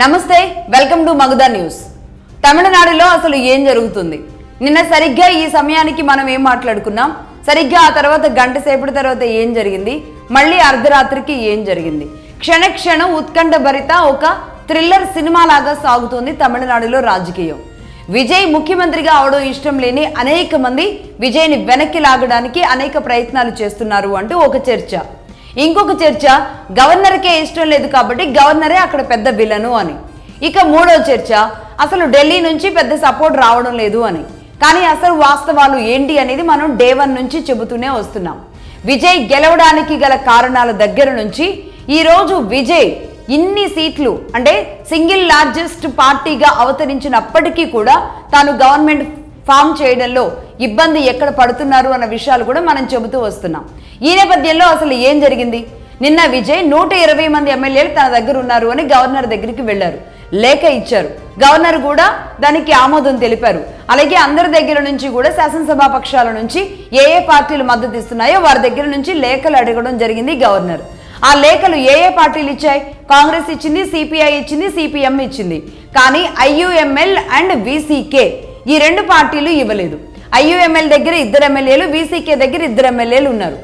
నమస్తే, welcome to Magadha news. తమిళనాడులో అసలు ఏం జరుగుతుంది? నిన్న సరిగ్గా ఈ సమయానికి మనం ఏం మాట్లాడుకున్నాం, సరిగ్గా ఆ తర్వాత గంట సేపటి తర్వాత ఏం జరిగింది, మళ్ళీ అర్ధరాత్రికి ఏం జరిగింది? క్షణక్షణం ఉత్కంఠ భరిత ఒక థ్రిల్లర్ సినిమా లాగా సాగుతోంది తమిళనాడులో రాజకీయం. విజయ్ ముఖ్యమంత్రిగా అవడం ఇష్టం లేని అనేక మంది విజయ్ని వెనక్కి లాగడానికి అనేక ప్రయత్నాలు చేస్తున్నారు అంటూ ఒక చర్చ. ఇంకొక చర్చ, గవర్నర్కే ఇష్టం లేదు కాబట్టి గవర్నరే అక్కడ పెద్ద విలను అని. ఇక మూడో చర్చ, అసలు ఢిల్లీ నుంచి పెద్ద సపోర్ట్ రావడం లేదు అని. కానీ అసలు వాస్తవాలు ఏంటి అనేది మనం డే 1 నుంచి చెబుతూనే వస్తున్నాం. విజయ్ గెలవడానికి గల కారణాల దగ్గర నుంచి ఈరోజు విజయ్ ఇన్ని సీట్లు అంటే సింగిల్ లార్జెస్ట్ పార్టీగా అవతరించినప్పటికీ కూడా తాను గవర్నమెంట్ ఫామ్ చేయడంలో ఇబ్బంది ఎక్కడ పడుతున్నారు అన్న విషయాలు కూడా మనం చెబుతూ వస్తున్నాం. ఈ నేపథ్యంలో అసలు ఏం జరిగింది? నిన్న విజయ్ 120 మంది ఎమ్మెల్యేలు తన దగ్గర ఉన్నారు అని గవర్నర్ దగ్గరికి వెళ్లారు, లేఖ ఇచ్చారు. గవర్నర్ కూడా దానికి ఆమోదం తెలిపారు. అలాగే అందరి దగ్గర నుంచి కూడా శాసనసభా పక్షాల నుంచి ఏ పార్టీలు మద్దతు ఇస్తున్నాయో వారి దగ్గర నుంచి లేఖలు అడగడం జరిగింది గవర్నర్. ఆ లేఖలు ఏ పార్టీలు ఇచ్చాయి? కాంగ్రెస్ ఇచ్చింది, సిపిఐ ఇచ్చింది, సిపిఎం ఇచ్చింది. కానీ ఐయుఎంఎల్ అండ్ విసికే ఈ రెండు పార్టీలు ఇవ్వలేదు. ఐయుఎంఎల్ దగ్గర 2 ఎమ్మెల్యేలు, విసికే దగ్గర 2 ఎమ్మెల్యేలు ఉన్నారు.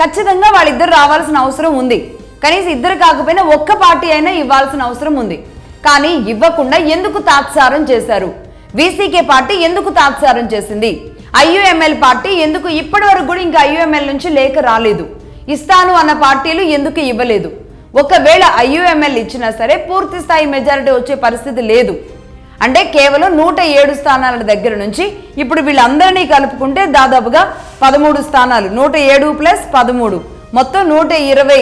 ఖచ్చితంగా వాళ్ళిద్దరు రావాల్సిన అవసరం ఉంది. కనీసం ఇద్దరు కాకపోయినా ఒక్క పార్టీ అయినా ఇవ్వాల్సిన అవసరం ఉంది. కానీ ఇవ్వకుండా ఎందుకు తాత్సారం చేశారు? విసికే పార్టీ ఎందుకు తాత్సారం చేసింది? ఐయుఎంఎల్ పార్టీ ఎందుకు ఇప్పటి వరకు కూడా ఇంకా ఐయుఎంఎల్ నుంచి లేఖ రాలేదు? ఇస్తాను అన్న పార్టీలు ఎందుకు ఇవ్వలేదు? ఒకవేళ ఐయుఎంఎల్ ఇచ్చినా సరే పూర్తి స్థాయి మెజారిటీ వచ్చే పరిస్థితి లేదు. అంటే కేవలం 107 స్థానాల దగ్గర నుంచి ఇప్పుడు వీళ్ళందరినీ కలుపుకుంటే దాదాపుగా 13 స్థానాలు, 107 + 13 మొత్తం 120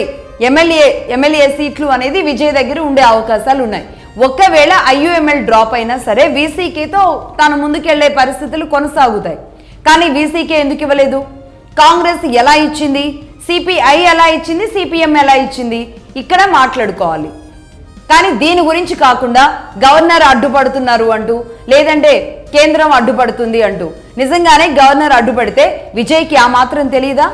ఎమ్మెల్యే సీట్లు అనేది విజయ్ దగ్గర ఉండే అవకాశాలు ఉన్నాయి. ఒకవేళ ఐయుఎంఎల్ డ్రాప్ అయినా సరే విసికేతో తాను ముందుకెళ్లే పరిస్థితులు కొనసాగుతాయి. కానీ విసికే ఎందుకు ఇవ్వలేదు? కాంగ్రెస్ ఎలా ఇచ్చింది, సిపిఐ ఎలా ఇచ్చింది, సిపిఎం ఎలా ఇచ్చింది, ఇక్కడ మాట్లాడుకోవాలి. కానీ దీని గురించి కాకుండా గవర్నర్ అడ్డుపడుతున్నారు అంటూ, లేదంటే కేంద్రం అడ్డుపడుతుంది అంటూ, నిజంగానే గవర్నర్ అడ్డుపడితే విజయ్కి ఆ మాత్రం తెలియదా?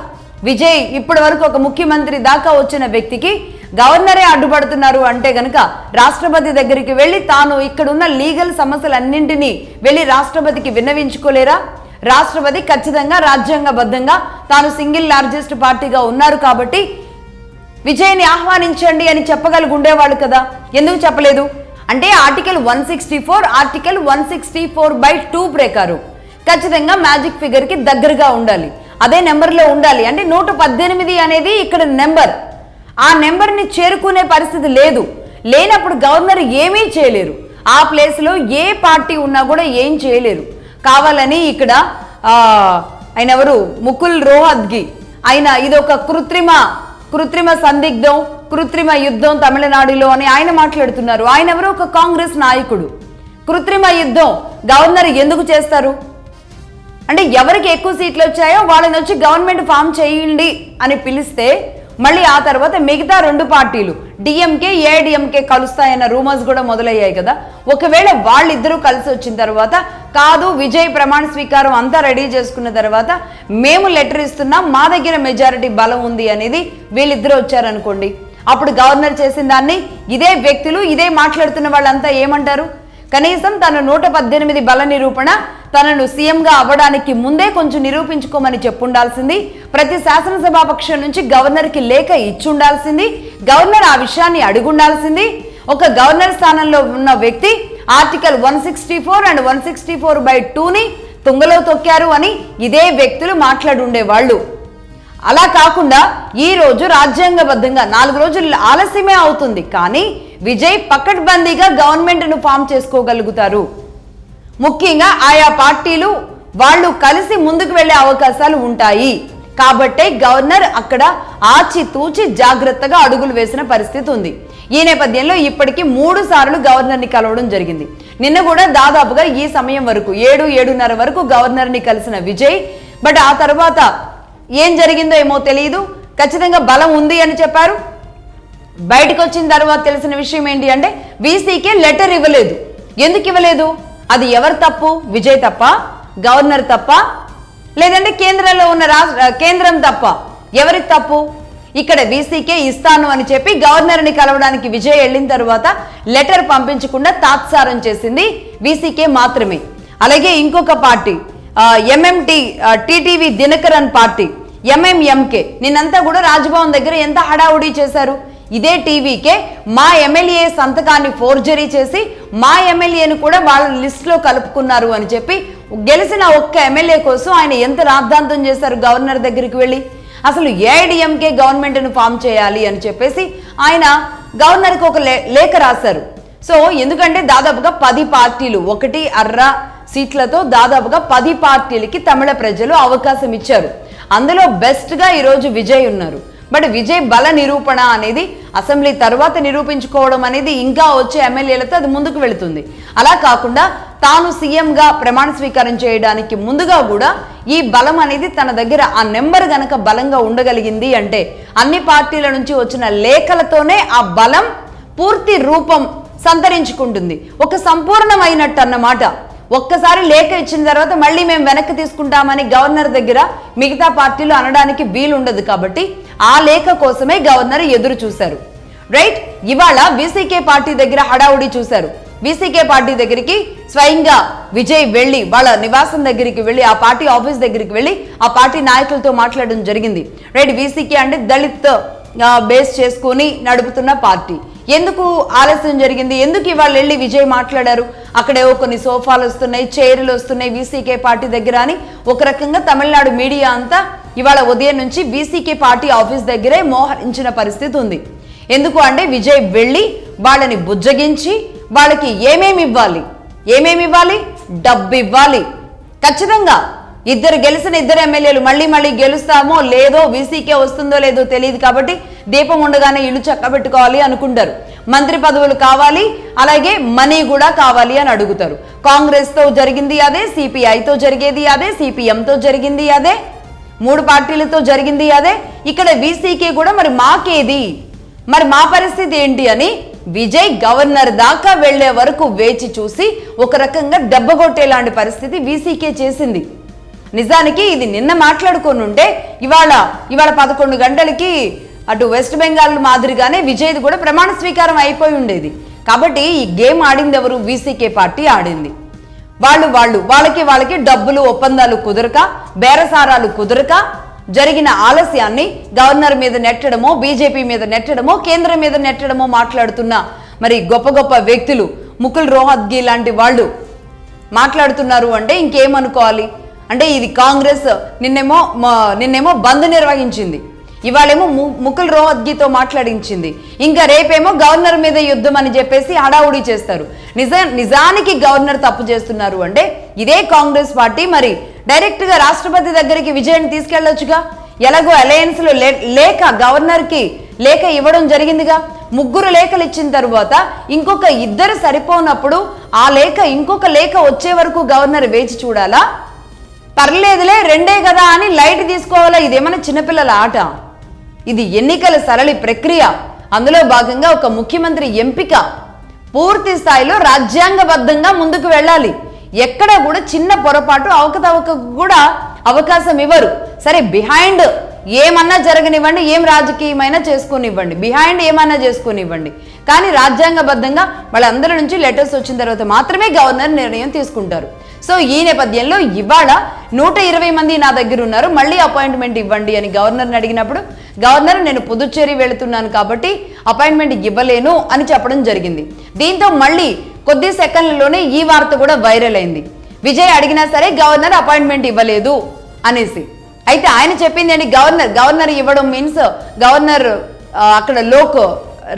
విజయ్ ఇప్పటి వరకు ఒక ముఖ్యమంత్రి దాకా వచ్చిన వ్యక్తికి గవర్నరే అడ్డుపడుతున్నారు అంటే గనక రాష్ట్రపతి దగ్గరికి వెళ్ళి తాను ఇక్కడున్న లీగల్ సమస్యలన్నింటినీ వెళ్ళి రాష్ట్రపతికి విన్నవించుకోలేరా? రాష్ట్రపతి ఖచ్చితంగా రాజ్యాంగబద్ధంగా తాను సింగిల్ లార్జెస్ట్ పార్టీగా ఉన్నారు కాబట్టి విజయ్ని ఆహ్వానించండి అని చెప్పగలిగి ఉండేవాళ్ళు కదా, ఎందుకు చెప్పలేదు? అంటే ఆర్టికల్ 164, ఆర్టికల్ 164/2 ప్రకారం ఖచ్చితంగా మ్యాజిక్ ఫిగర్ కి దగ్గరగా ఉండాలి, అదే నెంబర్లో ఉండాలి. అంటే 118 అనేది ఇక్కడ నెంబర్. ఆ నెంబర్ని చేరుకునే పరిస్థితి లేదు. లేనప్పుడు గవర్నర్ ఏమీ చేయలేరు. ఆ ప్లేస్లో ఏ పార్టీ ఉన్నా కూడా ఏం చేయలేరు. కావాలని ఇక్కడ ఆయన ఎవరు, ముకుల్ రోహత్గి, ఆయన ఇదొక కృత్రిమ సందిగ్ధం, కృత్రిమ యుద్ధం తమిళనాడులో అని ఆయన మాట్లాడుతున్నారు. ఆయన ఎవరు, ఒక కాంగ్రెస్ నాయకుడు. కృత్రిమ యుద్ధం గవర్నర్ ఎందుకు చేస్తారు? అంటే ఎవరికి ఎక్కువ సీట్లు వచ్చాయో వాళ్ళని వచ్చి గవర్నమెంట్ ఫామ్ చేయండి అని పిలిస్తే మళ్ళీ ఆ తర్వాత మిగతా 2 పార్టీలు డిఎంకే, ఏఐడిఎంకే కలుస్తాయన్న రూమర్స్ కూడా మొదలయ్యాయి కదా. ఒకవేళ వాళ్ళిద్దరూ కలిసి వచ్చిన తర్వాత, కాదు విజయ్ ప్రమాణ స్వీకారం అంతా రెడీ చేసుకున్న తర్వాత మేము లెటర్ ఇస్తున్నాం, మా దగ్గర మెజారిటీ బలం ఉంది అనేది వీళ్ళిద్దరూ వచ్చారనుకోండి, అప్పుడు గవర్నర్ చేసిన దాన్ని ఇదే వ్యక్తులు, ఇదే మాట్లాడుతున్న వాళ్ళంతా ఏమంటారు? కనీసం తన 118 బల నిరూపణ తనను సీఎంగా అవ్వడానికి ముందే కొంచెం నిరూపించుకోమని చెప్పుండాల్సింది. ప్రతి శాసనసభా పక్షం నుంచి గవర్నర్కి లేఖ ఇచ్చుండాల్సింది. గవర్నర్ ఆ విషయాన్ని అడుగుండాల్సింది. ఒక గవర్నర్ స్థానంలో ఉన్న వ్యక్తి ఆర్టికల్ 164 అండ్ 164/2ని తుంగలో తొక్కారు అని ఇదే వ్యక్తులు మాట్లాడుండేవాళ్ళు. అలా కాకుండా ఈ రోజు రాజ్యాంగబద్ధంగా 4 రోజులు ఆలస్యమే అవుతుంది, కానీ విజయ్ పకడ్బందీగా గవర్నమెంట్ను ఫామ్ చేసుకోగలుగుతారు. ముఖ్యంగా ఆయా పార్టీలు వాళ్ళు కలిసి ముందుకు వెళ్లే అవకాశాలు ఉంటాయి. కాబట్టే గవర్నర్ అక్కడ ఆచితూచి జాగ్రత్తగా అడుగులు వేసిన పరిస్థితి ఉంది. ఈ నేపథ్యంలో ఇప్పటికీ 3 సార్లు గవర్నర్ని కలవడం జరిగింది. నిన్న కూడా దాదాపుగా ఈ సమయం వరకు 7-7:30 వరకు గవర్నర్ని కలిసిన విజయ్, బట్ ఆ తర్వాత ఏం జరిగిందో ఏమో తెలియదు. ఖచ్చితంగా బలం ఉంది అని చెప్పారు. బయటకు వచ్చిన తర్వాత తెలిసిన విషయం ఏంటి అంటే విసికే లెటర్ ఇవ్వలేదు. ఎందుకు ఇవ్వలేదు? అది ఎవరు తప్పు? విజయ్ తప్ప, గవర్నర్ తప్ప, లేదంటే కేంద్రంలో ఉన్న కేంద్రం తప్ప? ఎవరికి తప్పు? ఇక్కడ వీసీకే ఇస్తాను అని చెప్పి గవర్నర్ని కలవడానికి విజయ్ వెళ్ళిన తర్వాత లెటర్ పంపించకుండా తాత్సారం చేసింది వీసీకే మాత్రమే. అలాగే ఇంకొక party MMT TTV Dhinakaran party MMMK నిన్నంతా కూడా రాజ్భవన్ దగ్గర ఎంత హడావుడి చేశారు. ఇదే టీవీకే మా ఎమ్మెల్యే సంతకాన్ని ఫోర్జరీ చేసి మా ఎమ్మెల్యేను కూడా వాళ్ళ లిస్టులో కలుపుకున్నారు అని చెప్పి గెలిచిన ఒక్క ఎమ్మెల్యే కోసం ఆయన ఎంత రాద్ధాంతం చేశారు గవర్నర్ దగ్గరికి వెళ్ళి. అసలు ఏఐడిఎంకే గవర్నమెంట్ను ఫామ్ చేయాలి అని చెప్పేసి ఆయన గవర్నర్కి ఒక లేఖ రాశారు. సో ఎందుకంటే దాదాపుగా 10 పార్టీలు 1.5 సీట్లతో దాదాపుగా 10 పార్టీలకి తమిళ ప్రజలు అవకాశం ఇచ్చారు. అందులో బెస్ట్గా ఈరోజు విజయ్ ఉన్నారు. బట్ విజయ్ బల నిరూపణ అనేది అసెంబ్లీ తర్వాత నిరూపించుకోవడం అనేది ఇంకా వచ్చే ఎమ్మెల్యేలతో అది ముందుకు వెళుతుంది. అలా కాకుండా తాను సీఎంగా ప్రమాణ స్వీకారం చేయడానికి ముందుగా కూడా ఈ బలం అనేది తన దగ్గర ఆ నెంబర్ గనక బలంగా ఉండగలిగింది అంటే అన్ని పార్టీల నుంచి వచ్చిన లేఖలతోనే ఆ బలం పూర్తి రూపం సంతరించుకుంటుంది. ఒక సంపూర్ణమైనట్టు అన్నమాట. ఒక్కసారి లేఖ ఇచ్చిన తర్వాత మళ్ళీ మేము వెనక్కి తీసుకుంటామని గవర్నర్ దగ్గర మిగతా పార్టీలు అనడానికి వీలుండదు. కాబట్టి ఆ లేఖ కోసమే గవర్నర్ ఎదురు చూశారు. రైట్. ఇవాళ వీసీకే పార్టీ దగ్గర హడావుడి చూశారు. వీసీకే పార్టీ దగ్గరికి స్వయంగా విజయ్ వెళ్ళి వాళ్ళ నివాసం దగ్గరికి వెళ్ళి ఆ పార్టీ ఆఫీస్ దగ్గరికి వెళ్ళి ఆ పార్టీ నాయకులతో మాట్లాడడం జరిగింది. రైట్. వీసీకే అంటే దళిత్ బేస్ చేసుకుని నడుపుతున్న పార్టీ. ఎందుకు ఆలస్యం జరిగింది, ఎందుకు ఇవాళ వెళ్ళి విజయ్ మాట్లాడారు, అక్కడేవో కొన్ని సోఫాలు వస్తున్నాయి, చైర్లు వస్తున్నాయి వీసీకే పార్టీ దగ్గర అని ఒక రకంగా తమిళనాడు మీడియా అంతా ఇవాళ ఉదయం నుంచి వీసీకే పార్టీ ఆఫీస్ దగ్గరే మోహరించిన పరిస్థితి ఉంది. ఎందుకు అంటే విజయ్ వెళ్ళి వాళ్ళని బుజ్జగించి వాళ్ళకి ఏమేమి ఇవ్వాలి, డబ్బు ఇవ్వాలి. ఖచ్చితంగా గెలిచిన ఇద్దరు ఎమ్మెల్యేలు మళ్ళీ గెలుస్తామో లేదో వీసీకే వస్తుందో లేదో తెలియదు కాబట్టి దీపం ఉండగానే ఇల్లు చక్కబెట్టుకోవాలి అనుకుంటారు. మంత్రి పదవులు కావాలి, అలాగే మనీ కూడా కావాలి అని అడుగుతారు. కాంగ్రెస్తో జరిగింది అదే, సిపిఐతో జరిగేది అదే, సిపిఎంతో జరిగింది అదే, 3 పార్టీలతో జరిగింది అదే. ఇక్కడ వీసీకే కూడా మరి మాకేది, మరి మా పరిస్థితి ఏంటి అని విజయ్ గవర్నర్ దాకా వెళ్లే వరకు వేచి చూసి ఒక రకంగా దెబ్బగొట్టేలాంటి పరిస్థితి వీసీకే చేసింది. నిజానికి ఇది నిన్న మాట్లాడుకొని ఉంటే ఇవాళ 11 గంటలకి అటు వెస్ట్ బెంగాల్ మాదిరిగానే విజయ్ది కూడా ప్రమాణ స్వీకారం అయిపోయి ఉండేది. కాబట్టి ఈ గేమ్ ఆడింది ఎవరు? వీసీకే పార్టీ ఆడింది. వాళ్ళకి డబ్బులు ఒప్పందాలు కుదరక, బేరసారాలు కుదరక జరిగిన ఆలస్యాన్ని గవర్నర్ మీద నెట్టడమో, బీజేపీ మీద నెట్టడమో, కేంద్రం మీద నెట్టడమో మాట్లాడుతున్న మరి గొప్ప వ్యక్తులు ముకుల్ రోహత్గి లాంటి వాళ్ళు మాట్లాడుతున్నారు అంటే ఇంకేమనుకోవాలి? అంటే ఇది కాంగ్రెస్ నిన్నేమో బంద్ నిర్వహించింది, ఇవాళేమో ముకుల్ రోహత్గితో మాట్లాడించింది, ఇంకా రేపేమో గవర్నర్ మీద యుద్ధం అని చెప్పేసి హడావుడి చేస్తారు. నిజానికి గవర్నర్ తప్పు చేస్తున్నారు అంటే ఇదే కాంగ్రెస్ పార్టీ మరి డైరెక్ట్గా రాష్ట్రపతి దగ్గరికి విజయాన్ని తీసుకెళ్లొచ్చుగా. ఎలాగో అలయన్స్ లో గవర్నర్కి లేఖ ఇవ్వడం జరిగిందిగా. 3 లేఖలు ఇచ్చిన తర్వాత ఇంకొక 2 సరిపోనప్పుడు ఆ లేఖ ఇంకొక లేఖ వచ్చే వరకు గవర్నర్ వేచి చూడాలా? పర్లేదులే 2 కదా అని లైట్ తీసుకోవాలా? ఇదేమన్నా చిన్నపిల్లల ఆట? ఇది ఎన్నికల సరళి ప్రక్రియ. అందులో భాగంగా ఒక ముఖ్యమంత్రి ఎంపిక పూర్తి స్థాయిలో రాజ్యాంగబద్ధంగా ముందుకు వెళ్ళాలి. ఎక్కడ కూడా చిన్న పొరపాటు అవకతవకకు కూడా అవకాశం ఇవ్వరు. సరే, బిహైండ్ ఏమన్నా జరగనివ్వండి, ఏం రాజకీయమైనా చేసుకునివ్వండి, బిహైండ్ ఏమన్నా చేసుకునివ్వండి, కానీ రాజ్యాంగబద్ధంగా వాళ్ళందరి నుంచి లెటర్స్ వచ్చిన తర్వాత మాత్రమే గవర్నర్ నిర్ణయం తీసుకుంటారు. సో ఈ నేపథ్యంలో ఇవాళ 120 మంది నా దగ్గర ఉన్నారు, మళ్ళీ అపాయింట్మెంట్ ఇవ్వండి అని గవర్నర్ని అడిగినప్పుడు గవర్నర్ నేను పుదుచ్చేరి వెళుతున్నాను కాబట్టి అపాయింట్మెంట్ ఇవ్వలేను అని చెప్పడం జరిగింది. దీంతో మళ్ళీ కొద్ది సెకండ్లలోనే ఈ వార్త కూడా వైరల్ అయింది. విజయ్ అడిగినా సరే గవర్నర్ అపాయింట్మెంట్ ఇవ్వలేదు అనేసి. అయితే ఆయన చెప్పింది ఏంటి? గవర్నర్ ఇవ్వడం మీన్స్ గవర్నర్ అక్కడ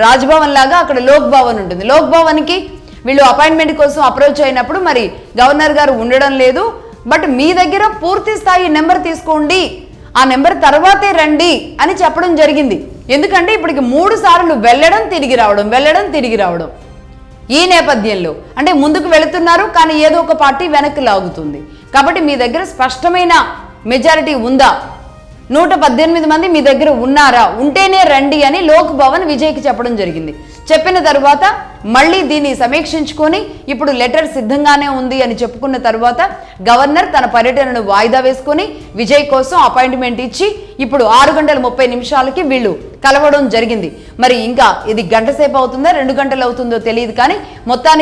రాజ్భవన్ లాగా అక్కడ లోక్ భవన్ ఉంటుంది. లోక్ భవన్కి వీళ్ళు అపాయింట్మెంట్ కోసం అప్రోచ్ అయినప్పుడు మరి గవర్నర్ గారు ఉండడం లేదు, బట్ మీ దగ్గర పూర్తి స్థాయి నెంబర్ తీసుకోండి, ఆ నెంబర్ తర్వాతే రండి అని చెప్పడం జరిగింది. ఎందుకంటే ఇప్పటికి 3 సార్లు వెళ్ళడం తిరిగి రావడం. ఈ నేపథ్యంలో అంటే ముందుకు వెళుతున్నారు కానీ ఏదో ఒక పార్టీ వెనక్కి లాగుతుంది. కాబట్టి మీ దగ్గర స్పష్టమైన మెజారిటీ ఉందా? 118 మంది మీ దగ్గర ఉన్నారా, ఉంటేనే రండి అని లోక్ భవన్ విజయ్కి చెప్పడం జరిగింది. చెప్పిన తర్వాత మళ్ళీ దీన్ని సమీక్షించుకొని ఇప్పుడు లెటర్ సిద్ధంగానే ఉంది అని చెప్పుకున్న తర్వాత గవర్నర్ తన పర్యటనను వాయిదా వేసుకొని విజయ్ కోసం అపాయింట్మెంట్ ఇచ్చి ఇప్పుడు 6:30 వీళ్ళు కలవడం జరిగింది. మరి ఇంకా ఇది గంట సేపు అవుతుందా 2 గంటలు అవుతుందో తెలియదు, కానీ మొత్తం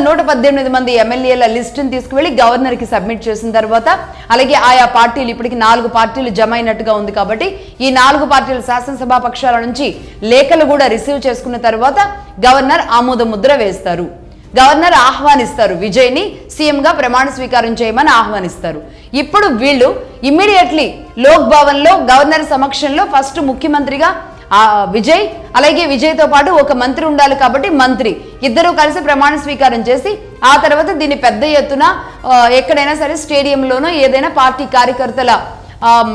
118 మంది ఎమ్మెల్యేల లిస్టును తీసుకువెళ్ళి గవర్నర్కి సబ్మిట్ చేసిన తర్వాత అలాగే ఆయా పార్టీలు ఇప్పటికి 4 పార్టీలు జమ అయినట్టుగా ఉంది. కాబట్టి ఈ 4 పార్టీల శాసనసభా పక్షాల నుంచి లేఖలు కూడా రిసీవ్ చేసుకున్న తర్వాత గవర్నర్ ఆమోద ముద్ర వేస్తారు. గవర్నర్ ఆహ్వానిస్తారు, విజయ్ని సీఎంగా ప్రమాణ స్వీకారం చేయమని ఆహ్వానిస్తారు. ఇప్పుడు వీళ్ళు ఇమ్మీడియట్లీ లోక్ భవన్లో గవర్నర్ సమక్షంలో ఫస్ట్ ముఖ్యమంత్రిగా విజయ్, అలాగే విజయ్తో పాటు ఒక మంత్రి ఉండాలి కాబట్టి మంత్రి ఇద్దరూ కలిసి ప్రమాణ స్వీకారం చేసి ఆ తర్వాత దీన్ని పెద్ద ఎత్తున ఎక్కడైనా సరే స్టేడియంలోనో ఏదైనా పార్టీ కార్యకర్తల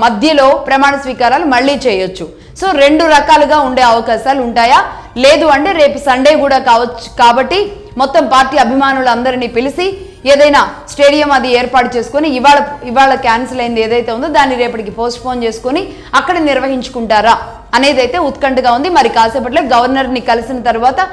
మధ్యలో ప్రమాణ స్వీకారాలు మళ్ళీ చేయొచ్చు. సో 2 రకాలుగా ఉండే అవకాశాలు ఉంటాయా, లేదు అంటే రేపు సండే కూడా కావచ్చు. కాబట్టి మొత్తం పార్టీ అభిమానులందరినీ పిలిచి ఏదైనా స్టేడియం అది ఏర్పాటు చేసుకొని ఇవాళ క్యాన్సిల్ అయింది ఏదైతే ఉందో దాన్ని రేపటికి పోస్ట్ పోన్ చేసుకొని అక్కడ నిర్వహించుకుంటారా అనేది అయితే ఉత్కంఠగా ఉంది. మరి కాసేపట్లో గవర్నర్ని కలిసిన తర్వాత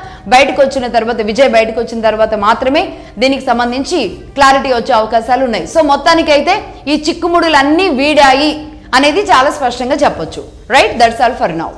విజయ్ బయటకు వచ్చిన తర్వాత మాత్రమే దీనికి సంబంధించి క్లారిటీ వచ్చే అవకాశాలు ఉన్నాయి. సో మొత్తానికైతే ఈ చిక్కుముడులన్నీ వీడాయి అనేది చాలా స్పష్టంగా చెప్పొచ్చు. Right, that's all for now.